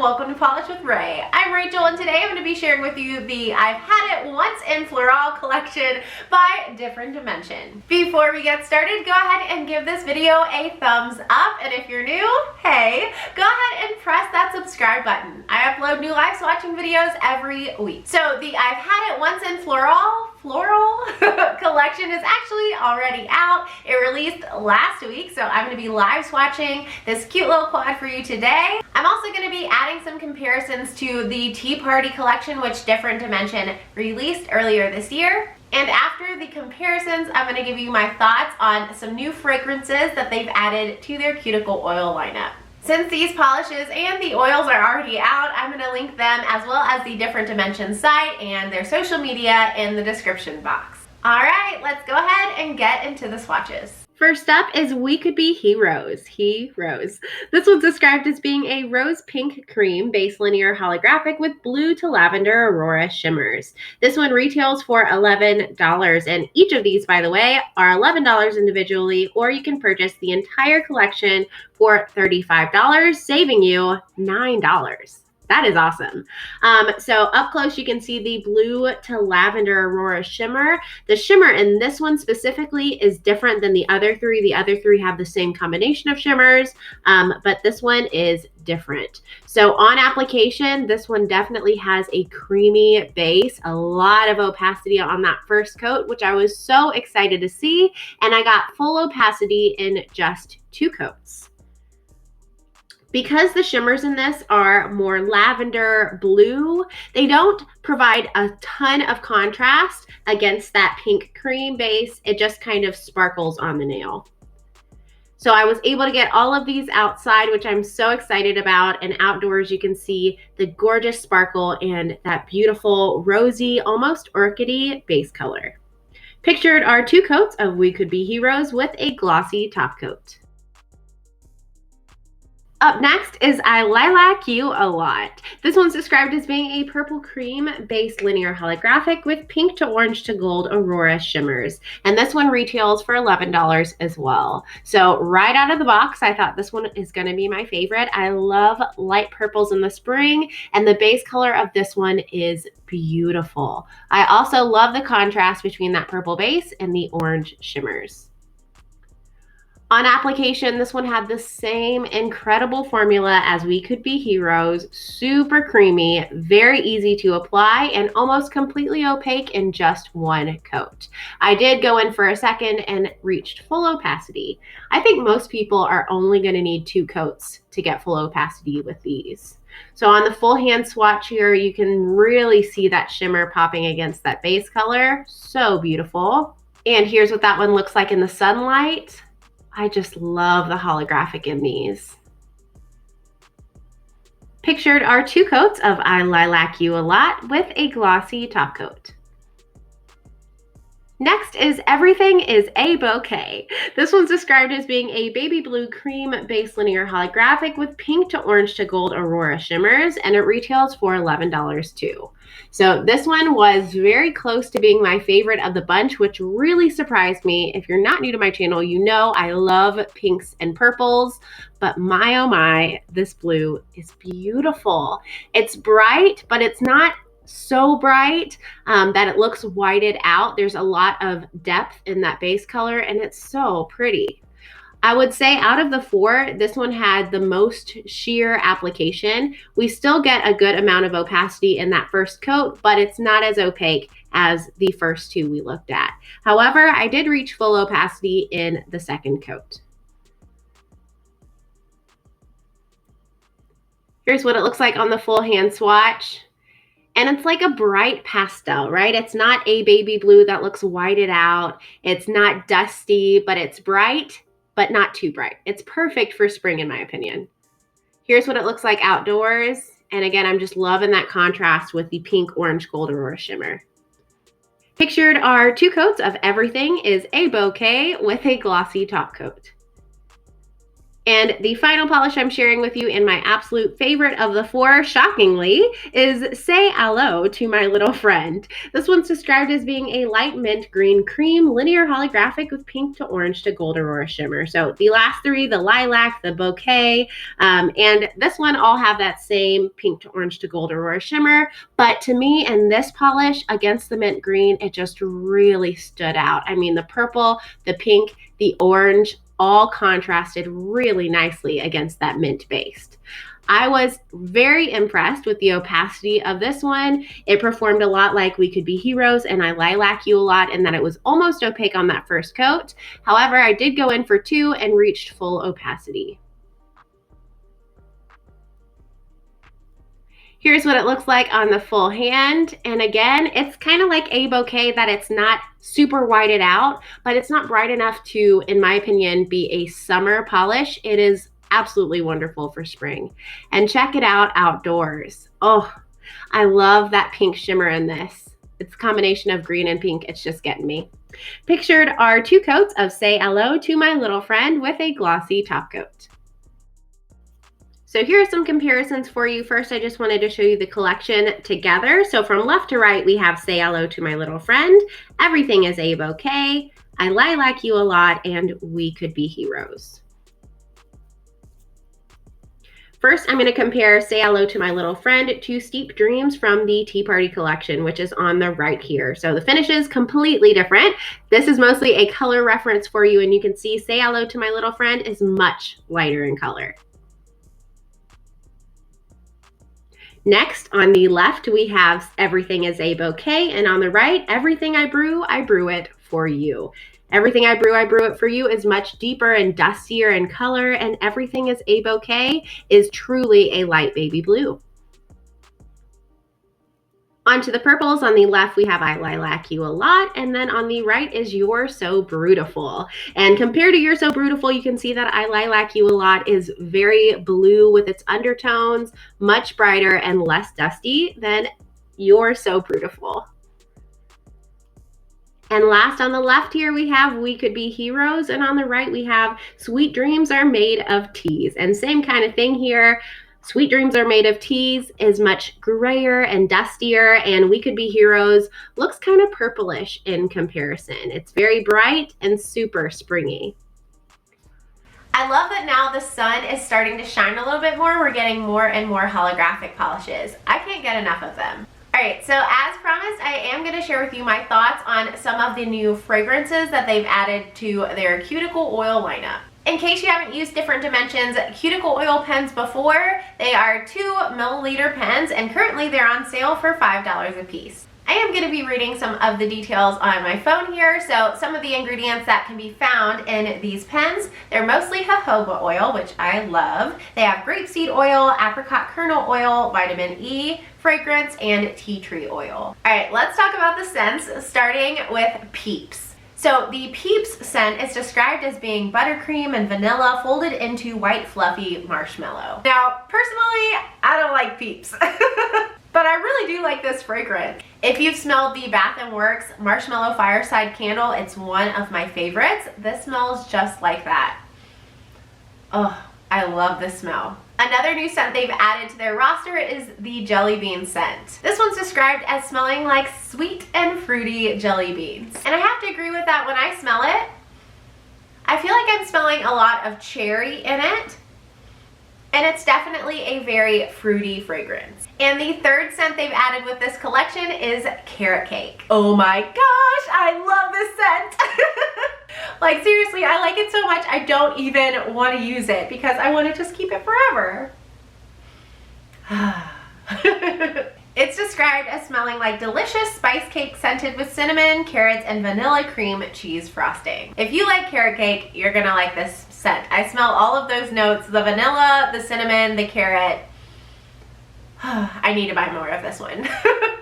welcome to Polish with Ray. I'm Rachel and today I'm going to be sharing with you the I've Had It Once and Floral collection by Different Dimension. Before we get started, go ahead and give this video a thumbs up, and if you're new, hey, go ahead and press that subscribe button. I upload new live swatching videos every week. So the I've Had It Once and Floral collection is actually already out. It released last week, so I'm going to be live swatching this cute little quad for you today. I'm also going to be adding some comparisons to the Tea Party collection, which Different Dimension released earlier this year. And after the comparisons, I'm going to give you my thoughts on some new fragrances that they've added to their Cuticle oil lineup. Since these polishes and the oils are already out, I'm going to link them as well as the Different Dimension site and their social media in the description box. Alright, let's go ahead and get into the swatches. First up is We Could Be Heroes. This one's described as being a rose pink cream base linear holographic with blue to lavender aurora shimmers. This one retails for $11, and each of these, by the way, are $11 individually, or you can purchase the entire collection for $35, saving you $9. That is awesome. So up close, you can see the blue to lavender aurora shimmer. The shimmer in this one specifically is different than the other three. The other three have the same combination of shimmers, but this one is different. So on application, this one definitely has a creamy base, a lot of opacity on that first coat, which I was so excited to see. And I got full opacity in just 2 coats. Because the shimmers in this are more lavender blue, they don't provide a ton of contrast against that pink cream base. It just kind of sparkles on the nail. So I was able to get all of these outside, which I'm so excited about, and outdoors you can see the gorgeous sparkle and that beautiful rosy, almost orchidy base color. Pictured are 2 coats of We Could Be Heroes with a glossy top coat. Up next is I Lilac You a Lot. This one's described as being a purple cream base linear holographic with pink to orange to gold aurora shimmers. And this one retails for $11 as well. So right out of the box, I thought this one is going to be my favorite. I love light purples in the spring, and the base color of this one is beautiful. I also love the contrast between that purple base and the orange shimmers. On application, this one had the same incredible formula as We Could Be Heroes, super creamy, very easy to apply, and almost completely opaque in just 1 coat. I did go in for a second and reached full opacity. I think most people are only going to need 2 coats to get full opacity with these. So on the full hand swatch here, you can really see that shimmer popping against that base color. So beautiful. And here's what that one looks like in the sunlight. I just love the holographic in these. Pictured are 2 coats of I Lilac You a Lot with a glossy top coat. Next is Everything is a Bouquet. This one's described as being a baby blue cream base linear holographic with pink to orange to gold aurora shimmers, and it retails for $11 too. So this one was very close to being my favorite of the bunch, which really surprised me. If you're not new to my channel, you know I love pinks and purples, but my oh my, this blue is beautiful. It's bright, but it's not so bright that it looks whited out. There's a lot of depth in that base color, and it's so pretty. I would say out of the 4, this one had the most sheer application. We still get a good amount of opacity in that first coat, but it's not as opaque as the first 2 we looked at. However, I did reach full opacity in the second coat. Here's what it looks like on the full hand swatch. And it's like a bright pastel, right? It's not a baby blue that looks whited out. It's not dusty, but it's bright, but not too bright. It's perfect for spring, in my opinion. Here's what it looks like outdoors. And again, I'm just loving that contrast with the pink, orange, gold aurora shimmer. Pictured are 2 coats of Everything is a Bouquet with a glossy top coat. And the final polish I'm sharing with you, in my absolute favorite of the four, shockingly, is Say Hello to My Little Friend. This one's described as being a light mint green cream, linear holographic with pink to orange to gold aurora shimmer. So the last three, the lilac, the bouquet, and this one all have that same pink to orange to gold aurora shimmer. But to me, in this polish against the mint green, it just really stood out. I mean, the purple, the pink, the orange, all contrasted really nicely against that mint base. I was very impressed with the opacity of this one. It performed a lot like We Could Be Heroes and I Lilac You a lot, in that it was almost opaque on that first coat. However, I did go in for 2 and reached full opacity. Here's what it looks like on the full hand. And again, it's kind of like a bouquet, that it's not super whited out, but it's not bright enough to, in my opinion, be a summer polish. It is absolutely wonderful for spring. And check it out outdoors. Oh, I love that pink shimmer in this. It's a combination of green and pink. It's just getting me. Pictured are 2 coats of Say Hello to My Little Friend with a glossy top coat. So here are some comparisons for you. First, I just wanted to show you the collection together. So from left to right, we have Say Hello to My Little Friend, Everything is a Bouquet, I Lilac You a Lot, and We Could Be Heroes. First, I'm going to compare Say Hello to My Little Friend to Steep Dreams from the Tea Party collection, which is on the right here. So the finish is completely different. This is mostly a color reference for you, and you can see Say Hello to My Little Friend is much lighter in color. Next, on the left, we have Everything is a Bouquet, and on the right, Everything I Brew It for You. Everything I Brew It for You is much deeper and dustier in color, and Everything is a Bouquet is truly a light baby blue. Onto the purples. On the left, we have I Lilac You a Lot, and then on the right is You're So Beautiful. And compared to You're So Beautiful, you can see that I Lilac You a Lot is very blue with its undertones, much brighter and less dusty than You're So Beautiful. And last, on the left here, we have We Could Be Heroes, and on the right, we have Sweet Dreams Are Made of Teas. And same kind of thing here. Sweet Dreams Are Made of Teas is much grayer and dustier, and We Could Be Heroes looks kind of purplish in comparison. It's very bright and super springy. I love that now the sun is starting to shine a little bit more. We're getting more and more holographic polishes. I can't get enough of them. Alright, so as promised, I am going to share with you my thoughts on some of the new fragrances that they've added to their Cuticle oil lineup. In case you haven't used Different Dimensions Cuticle oil pens before, they are 2 milliliter pens, and currently they're on sale for $5 a piece. I am going to be reading some of the details on my phone here. So some of the ingredients that can be found in these pens, they're mostly jojoba oil, which I love. They have grapeseed oil, apricot kernel oil, vitamin E, fragrance, and tea tree oil. All right, let's talk about the scents, starting with Peeps. So the Peeps scent is described as being buttercream and vanilla folded into white fluffy marshmallow. Now, personally, I don't like Peeps, but I really do like this fragrance. If you've smelled the Bath & Works Marshmallow Fireside Candle, it's one of my favorites. This smells just like that. Oh, I love this smell. Another new scent they've added to their roster is the jelly bean scent. This one's described as smelling like sweet and fruity jelly beans. And I have to agree with that when I smell it. I feel like I'm smelling a lot of cherry in it. And it's definitely a very fruity fragrance. And the third scent they've added with this collection is Carrot Cake. Oh my gosh, I love this scent. Like seriously, I like it so much I don't even want to use it because I want to just keep it forever. It's described as smelling like delicious spice cake scented with cinnamon, carrots, and vanilla cream cheese frosting. If you like carrot cake, you're gonna like this scent. I smell all of those notes, the vanilla, the cinnamon, the carrot. I need to buy more of this one.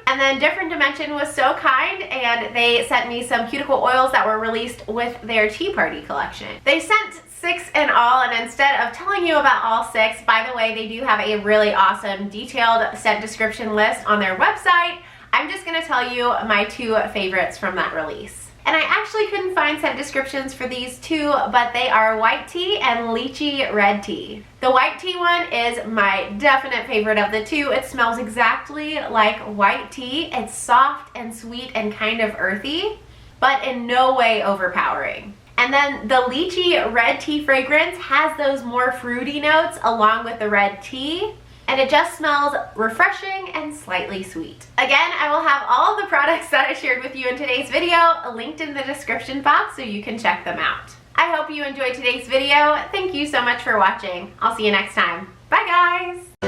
And then Different Dimension was so kind and they sent me some cuticle oils that were released with their Tea Party collection. They sent 6 in all, and instead of telling you about all 6, by the way, they do have a really awesome detailed scent description list on their website. I'm just gonna tell you my 2 favorites from that release. And I actually couldn't find scent descriptions for these two, but they are white tea and lychee red tea. The white tea one is my definite favorite of the two. It smells exactly like white tea. It's soft and sweet and kind of earthy, but in no way overpowering. And then the lychee red tea fragrance has those more fruity notes along with the red tea, and it just smells refreshing and slightly sweet. Again, I will have all of the products that I shared with you in today's video linked in the description box so you can check them out. I hope you enjoyed today's video. Thank you so much for watching. I'll see you next time. Bye guys!